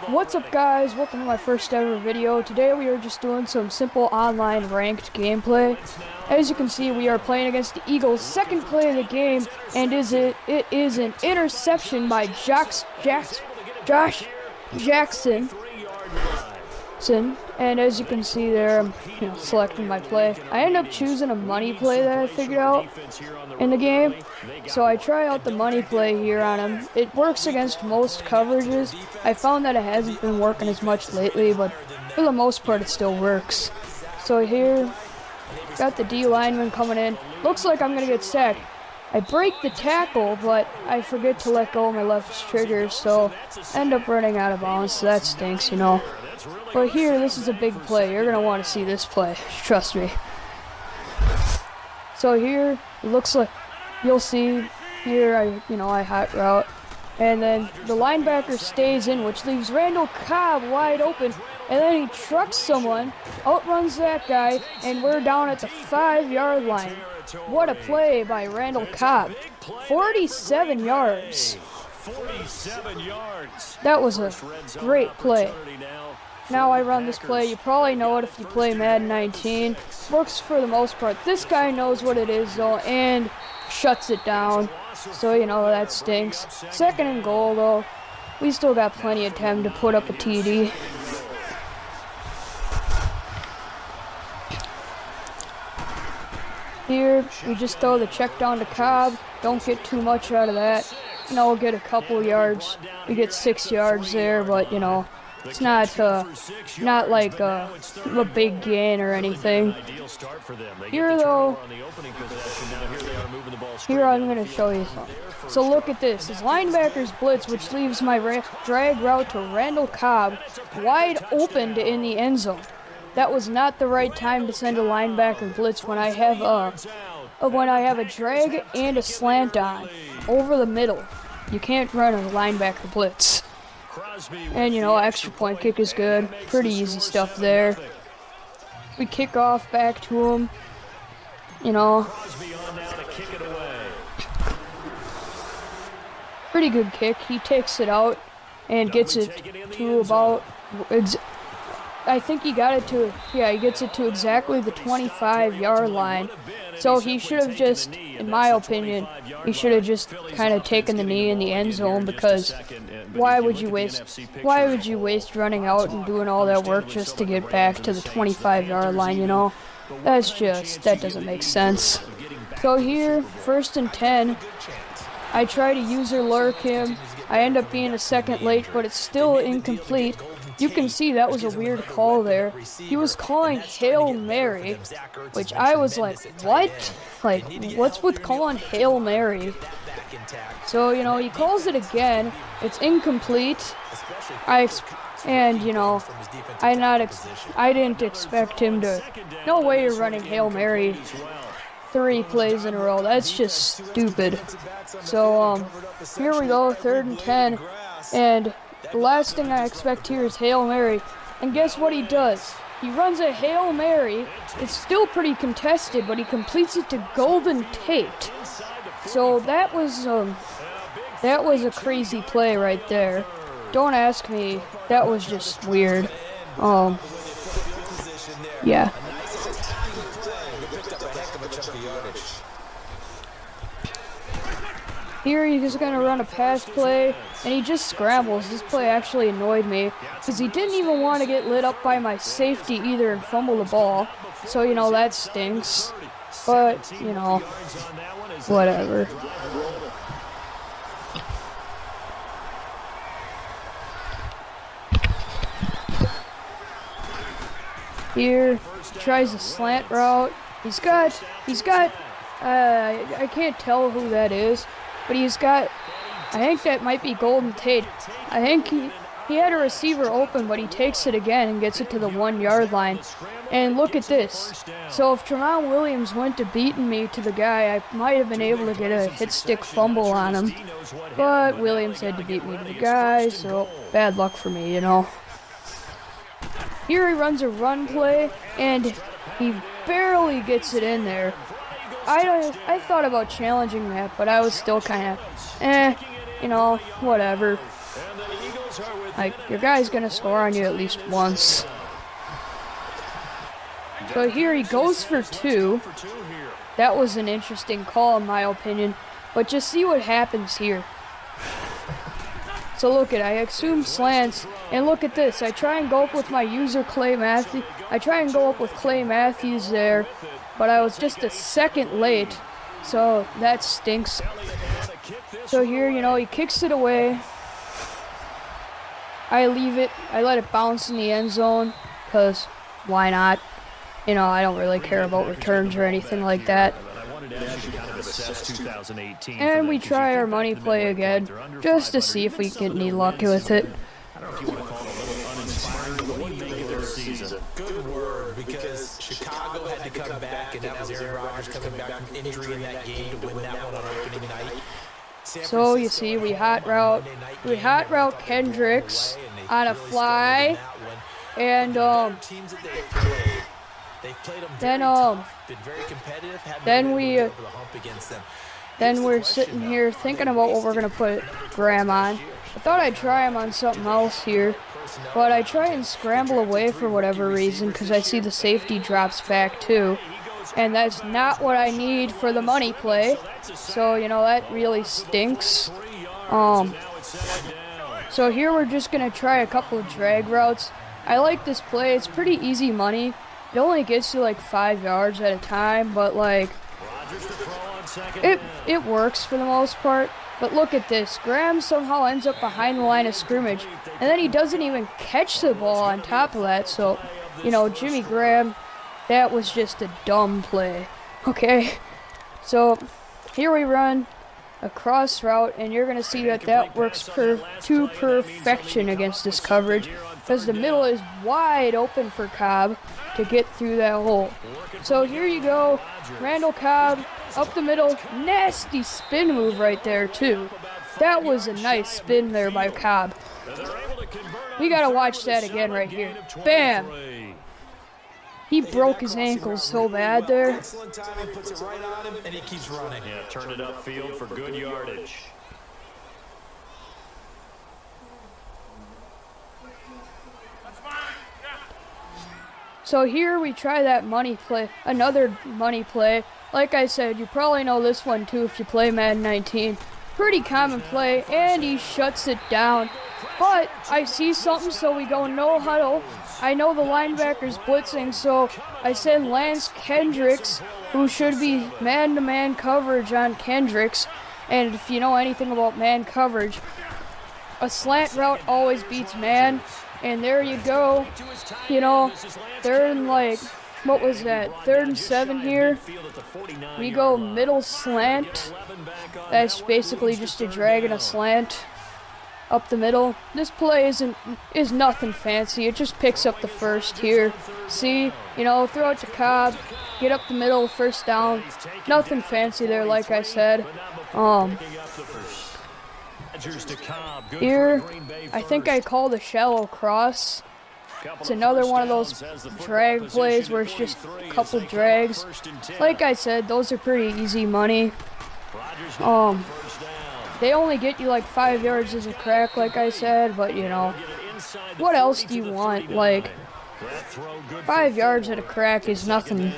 What's up, guys? Welcome to my first ever video. Today we are just doing some simple online ranked gameplay. As you can see, we are playing against the Eagles. Second play of the game, and it is an interception by Josh Jackson. And as you can see there, I'm selecting my play. I end up choosing a money play that I figured out in the game. So I try out the money play here on him. It works against most coverages. I found that it hasn't been working as much lately, but for the most part it still works. So here, got the D lineman coming in. Looks like I'm going to get sacked. I break the tackle, but I forget to let go of my left trigger, so I end up running out of bounds, so that stinks, But here, this is a big play. You're going to want to see this play. Trust me. So here, it looks like, you'll see, here I hot route. And then the linebacker stays in, which leaves Randall Cobb wide open. And then he trucks someone, outruns that guy, and we're down at the 5-yard line. What a play by Randall Cobb. 47 yards. That was a great play. Now I run this play. You probably know it if you play Madden 19. Works for the most part. This guy knows what it is, though, and shuts it down. So, that stinks. Second and goal, though. We still got plenty of time to put up a TD. Here, we just throw the check down to Cobb. Don't get too much out of that. We'll get a couple yards. We get 6 yards there, but, it's not like a big gain or anything. Here, though, I'm going to show you something. So look at this. His linebacker's blitz, which leaves my drag route to Randall Cobb wide open in the end zone. That was not the right time to send a linebacker blitz when I have a drag and a slant on over the middle. You can't run a linebacker blitz. And extra point kick is good. Pretty easy stuff there. We kick off back to him. Pretty good kick. He takes it out and gets it to about, I think he got it to, he gets it to exactly the 25-yard line. So he should have just, in my opinion, he should have just kind of taken the knee in the end zone, because why would you waste running out and doing all that work just to get back to the 25-yard line, that doesn't make sense. So here, 1st and 10, I try to user lurk him. I end up being a second late, but it's still incomplete. You can see that was a weird call there. He was calling Hail Mary, which I was like, what? Like, what's with calling Hail Mary? So, he calls it again. It's incomplete. I didn't expect him to. No way you're running Hail Mary 3 plays in a row. That's just stupid. So, here we go, 3rd and 10. And the last thing I expect here is Hail Mary. And guess what he does? He runs a Hail Mary. It's still pretty contested, but he completes it to Golden Tate. So that was a crazy play right there. Don't ask me. That was just weird. Yeah. Here he's going to run a pass play, and he just scrambles. This play actually annoyed me, because he didn't even want to get lit up by my safety either and fumble the ball. So, that stinks. But, whatever. Here, tries a slant route. He's got, I can't tell who that is. But I think that might be Golden Tate. I think he had a receiver open, but he takes it again and gets it to the 1-yard line. And look at this. So if Tremont Williams went to beating me to the guy, I might have been able to get a hit stick fumble on him. But Williams had to beat me to the guy, so bad luck for me, Here he runs a run play, and he barely gets it in there. I thought about challenging that, but I was still kind of, whatever. Like, your guy's gonna score on you at least once. So here he goes for 2. That was an interesting call in my opinion. But just see what happens here. So look at, I assume slants, and look at this. I try and go up with my user Clay Matthews. I try and go up with Clay Matthews there, but I was just a second late. So that stinks. So here, you know, he kicks it away. I leave it. I let it bounce in the end zone, because why not? You know, I don't really care about returns or anything like that. And we try our money play again, just to see if we get any luck with it. Good word, because Chicago had to come back, and that was Aaron Rodgers coming back from injury in that game to win that one on opening night. So you see, we hot route Kendricks on a fly, and then we're sitting here thinking about what we're gonna put Graham on. I thought I'd try him on something else here, but I try and scramble away for whatever reason because I see the safety drops back too, and that's not what I need for the money play. So you know that really stinks. So here we're just gonna try a couple of drag routes. I like this play. It's pretty easy money. It only gets you like 5 yards at a time, but like it works for the most part. But look at this. Graham somehow ends up behind the line of scrimmage, and then he doesn't even catch the ball on top of that. So, you know, Jimmy Graham, that was just a dumb play. Okay, so here we run a cross route, and you're gonna see that that works to perfection against this coverage, because the middle is wide open for Cobb to get through that hole. So here you go, Randall Cobb up the middle, nasty spin move right there too. That was a nice spin there by Cobb. We gotta watch that again right here. Bam! He broke his ankles so bad there. Excellent timing, puts it right on him, and he keeps running. Yeah, turn it upfield for good yardage. So here we try that money play, another money play. Like I said, you probably know this one too if you play Madden 19. Pretty common play, and he shuts it down. But I see something, so we go no huddle. I know the linebacker's blitzing, so I send Lance Kendricks, who should be man-to-man coverage on Kendricks. And if you know anything about man coverage, a slant route always beats man. And there you go. You know, they're in like, what was that, 3rd and 7 here. We go middle slant. That's basically just a drag and a slant up the middle. This play is nothing fancy. It just picks up the first here. See, you know, throw it to Cobb, get up the middle, first down. Nothing fancy there, like I said. Here, I think I called a shallow cross. It's another one of those drag plays where it's just a couple drags. Like I said, those are pretty easy money. They only get you like 5 yards as a crack, like I said, but you know, what else do you want? Like, 5 yards at a crack is nothing.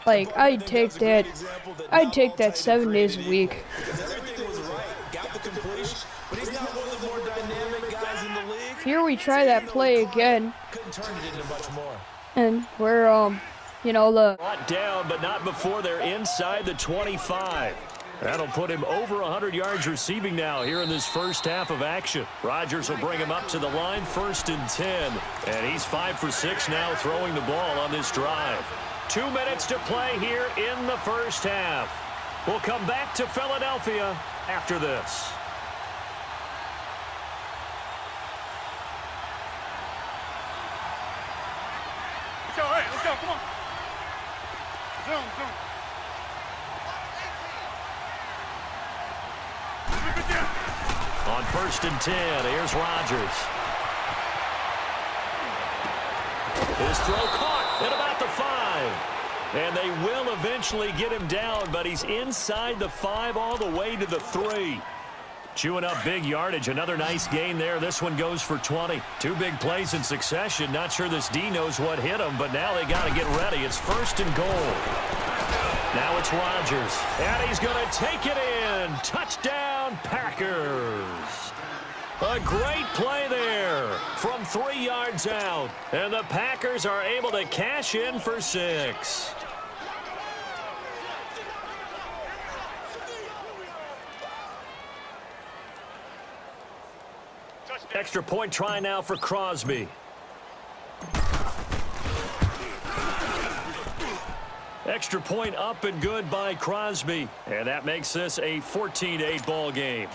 Like, I'd take that 7 days a week. Here we try that play again, and we're you know, the down, but not before they're inside the 25. That'll put him over 100 yards receiving now here in this first half of action. Rodgers will bring him up to the line, 1st and 10, and he's 5 for 6 now throwing the ball on this drive. 2 minutes to play here in the first half. We'll come back to Philadelphia after this. Let's go, come on. Zoom. On 1st and 10, here's Rodgers. His throw caught at about the 5. And they will eventually get him down, but he's inside the 5 all the way to the 3. Chewing up big yardage. Another nice gain there. This one goes for 20. Two big plays in succession. Not sure this D knows what hit him, but now they got to get ready. It's 1st and goal. Now it's Rodgers. And he's going to take it in. Touchdown, Packers. A great play there from 3 yards out. And the Packers are able to cash in for 6. Extra point try now for Crosby. Extra point up and good by Crosby. And that makes this a 14-8 ball game.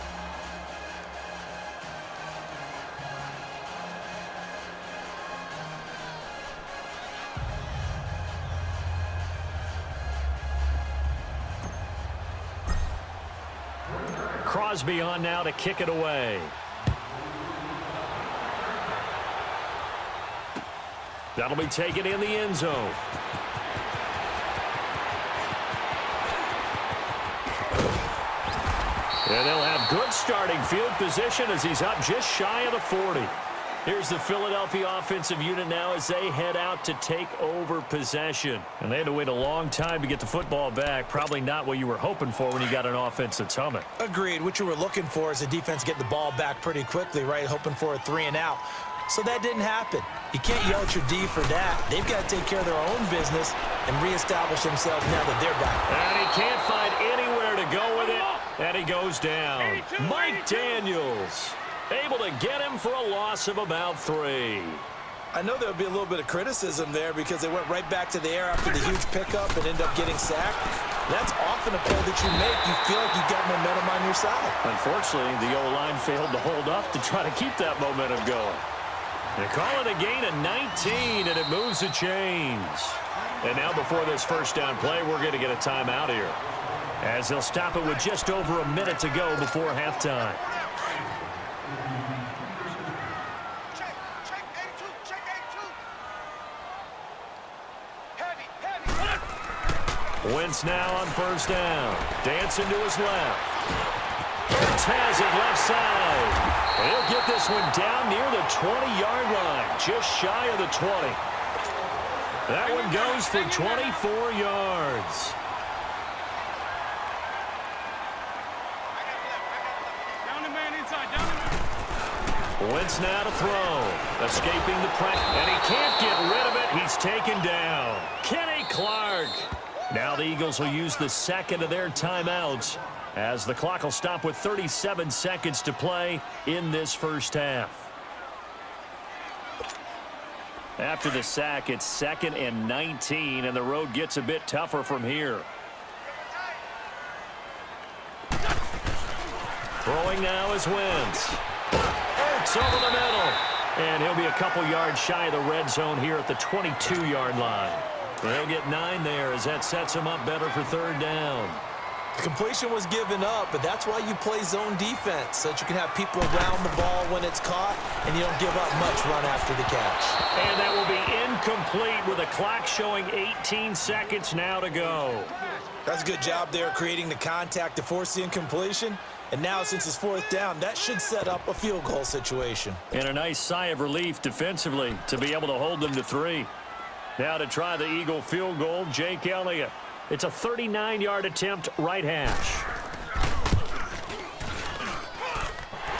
Crosby on now to kick it away. That'll be taken in the end zone. And they'll have good starting field position as he's up just shy of the 40. Here's the Philadelphia offensive unit now as they head out to take over possession. And they had to wait a long time to get the football back. Probably not what you were hoping for when you got an offense that's humming. Agreed. What you were looking for is a defense get the ball back pretty quickly, right? Hoping for a 3 and out. So that didn't happen. You can't yell at your D for that. They've got to take care of their own business and reestablish themselves now that they're back. And he can't find anywhere to go with it. And he goes down. Mike Daniels able to get him for a loss of about 3. I know there'll be a little bit of criticism there because they went right back to the air after the huge pickup and ended up getting sacked. That's often a play that you make. You feel like you've got momentum on your side. Unfortunately, the O-line failed to hold up to try to keep that momentum going. They call it a gain of 19, and it moves the chains. And now before this first down play, we're going to get a timeout here, as they'll stop it with just over a minute to go before halftime. Wentz now on first down. Dancing to his left. Wentz has it left side. He'll get this one down near the 20-yard line, just shy of the 20. That one goes for 24 yards. Down the man inside, down the man. Wentz now to throw. Escaping the pressure, and he can't get rid of it. He's taken down. Kenny Clark. Now the Eagles will use the second of their timeouts, as the clock will stop with 37 seconds to play in this first half. After the sack, it's 2nd and 19, and the road gets a bit tougher from here. Throwing now is Wentz. Hurts over the middle, and he'll be a couple yards shy of the red zone here at the 22-yard line. They'll get 9 there as that sets them up better for 3rd down. The completion was given up, but that's why you play zone defense, so that you can have people around the ball when it's caught, and you don't give up much run after the catch. And that will be incomplete with a clock showing 18 seconds now to go. That's a good job there creating the contact to force the incompletion. And now, since it's 4th down, that should set up a field goal situation. And a nice sigh of relief defensively to be able to hold them to 3. Now to try the Eagle field goal, Jake Elliott. It's a 39-yard attempt, right hash.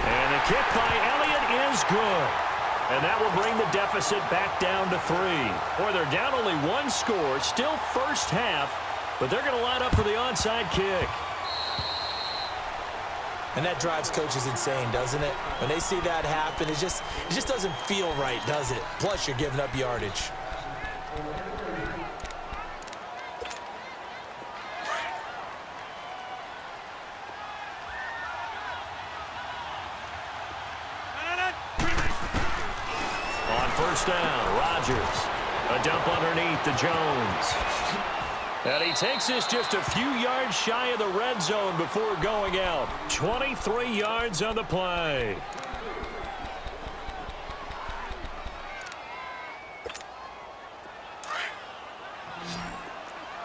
And the kick by Elliott is good. And that will bring the deficit back down to 3. Boy, they're down only 1 score, still first half, but they're going to line up for the onside kick. And that drives coaches insane, doesn't it? When they see that happen, it just doesn't feel right, does it? Plus, you're giving up yardage. On first down, Rodgers. A dump underneath to Jones. And he takes this just a few yards shy of the red zone before going out. 23 yards on the play.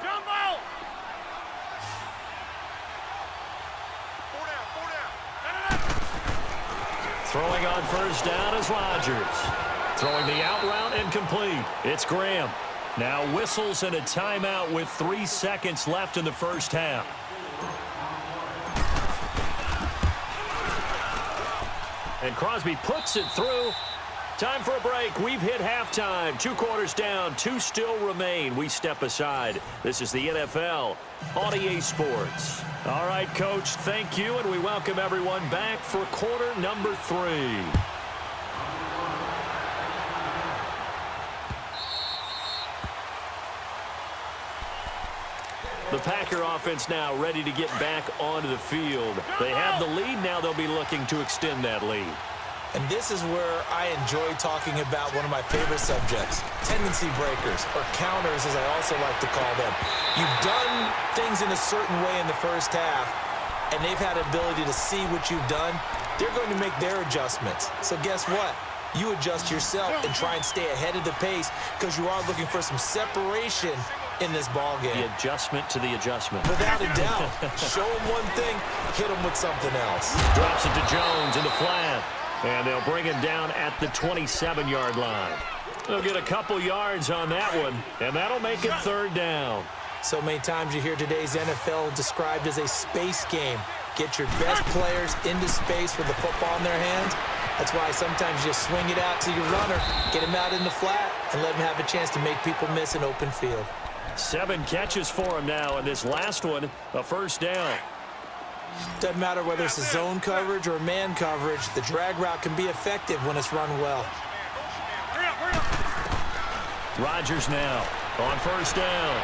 Jump out! 4 down, 4 down. Throwing on first down is Rodgers. Throwing the out route incomplete. It's Graham. Now whistles and a timeout with 3 seconds left in the first half. And Crosby puts it through. Time for a break. We've hit halftime. 2 quarters down. 2 still remain. We step aside. This is the NFL on EA Sports. All right, Coach, thank you, and we welcome everyone back for quarter number 3. The Packer offense now ready to get back onto the field. They have the lead. Now they'll be looking to extend that lead. And this is where I enjoy talking about one of my favorite subjects, tendency breakers, or counters as I also like to call them. You've done things in a certain way in the first half, and they've had the ability to see what you've done. They're going to make their adjustments. So guess what? You adjust yourself and try and stay ahead of the pace because you are looking for some separation in this ball game. The adjustment to the adjustment. Without a doubt. Show them one thing, hit them with something else. Drops it to Jones in the flat. And they'll bring him down at the 27-yard line. They'll get a couple yards on that one, and that'll make it 3rd down. So many times you hear today's NFL described as a space game. Get your best players into space with the football in their hands. That's why sometimes you just swing it out to your runner, get him out in the flat, and let him have a chance to make people miss an open field. 7 catches for him now, and this last one, a first down. Doesn't matter whether it's a zone coverage or man coverage, the drag route can be effective when it's run well. Rodgers now on first down.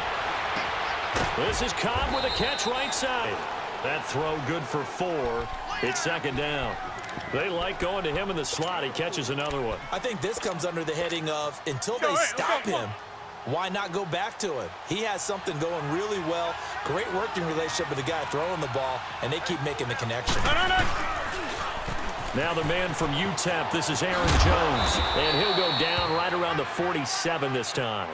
This is Cobb with a catch right side. That throw good for 4. It's 2nd down. They like going to him in the slot. He catches another one. I think this comes under the heading of until they stop him, why not go back to him? He has something going really well. Great working relationship with the guy throwing the ball, and they keep making the connection. Now the man from UTEP, this is Aaron Jones, and he'll go down right around the 47 this time.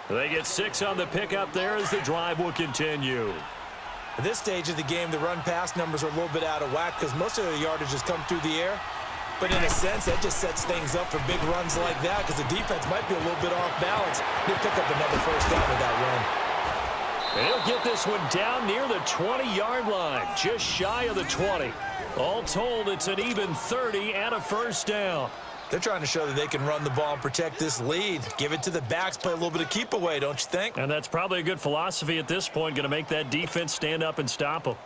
They get 6 on the pickup there as the drive will continue. At this stage of the game, the run-pass numbers are a little bit out of whack because most of the yardage has come through the air. But in a sense, that just sets things up for big runs like that because the defense might be a little bit off balance. He'll pick up another first down with that run. And he'll get this one down near the 20-yard line, just shy of the 20. All told, it's an even 30 and a first down. They're trying to show that they can run the ball and protect this lead. Give it to the backs, play a little bit of keep away, don't you think? And that's probably a good philosophy at this point, going to make that defense stand up and stop them.